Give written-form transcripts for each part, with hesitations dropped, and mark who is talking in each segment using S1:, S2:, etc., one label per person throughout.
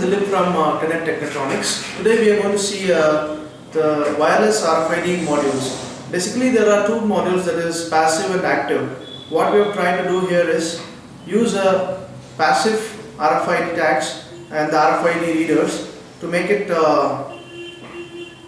S1: is Dilip from Tenet Technetronics. Today we are going to see the wireless RFID modules. Basically there are two modules, that is passive and active. What we are trying to do here is use a passive RFID tags and the RFID readers to make it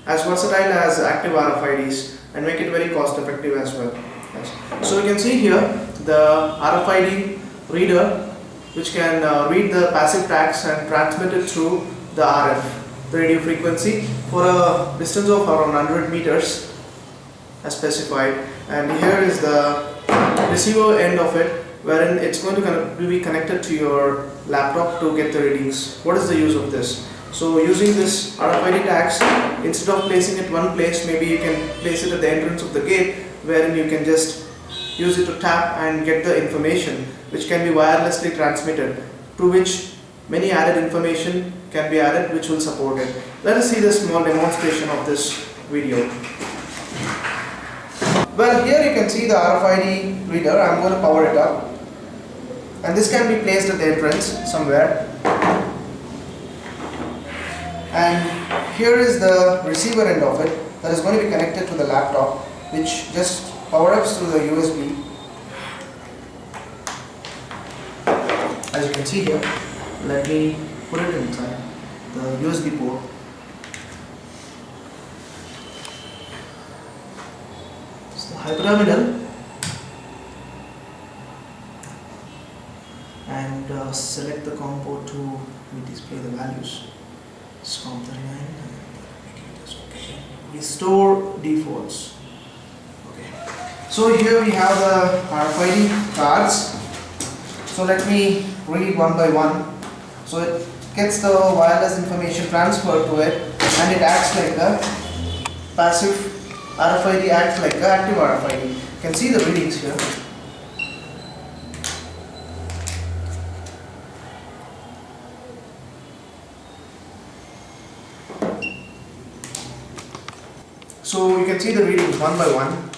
S1: as versatile as active RFIDs and make it very cost effective as well. Yes. So you can see here the RFID reader which can read the passive tags and transmit it through the RF, the radio frequency, for a distance of around 100 meters as specified. And here is the receiver end of it, wherein it's going to be connected to your laptop to get the readings. What is the use of this? So using this RFID tags, instead of placing it one place, maybe you can place it at the entrance of the gate, wherein you can just use it to tap and get the information which can be wirelessly transmitted, to which many added information can be added which will support it. Let us see the small demonstration of this video. Well, here you can see the RFID reader. I am going to power it up, and this can be placed at the entrance somewhere. And here is the receiver end of it that is going to be connected to the laptop, which just power ups through the USB. As you can see here, let me put it inside the USB port. It's the hyperterminal, and select the COM port to display the values. It's COM39 and okay. Restore defaults. Okay. So here we have the RFID cards. So let me read one by one. So it gets the wireless information transferred to it, and it acts like a passive RFID, acts like an active RFID. You can see the readings here. So you can see the readings one by one.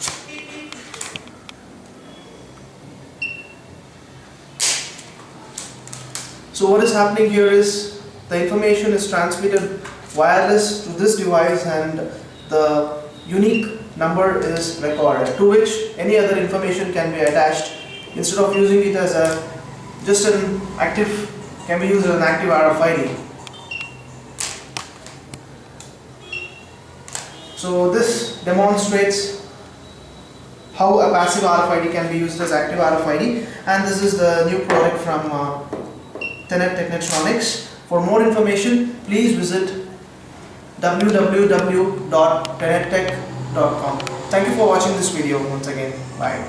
S1: So what is happening here is the information is transmitted wireless to this device, and the unique number is recorded, to which any other information can be attached. Instead of using it as just an active, can be used as an active RFID. So this demonstrates how a passive RFID can be used as active RFID, and this is the new product from Tenet Technetronics. For more information, please visit www.tenettech.com. Thank you for watching this video once again. Bye.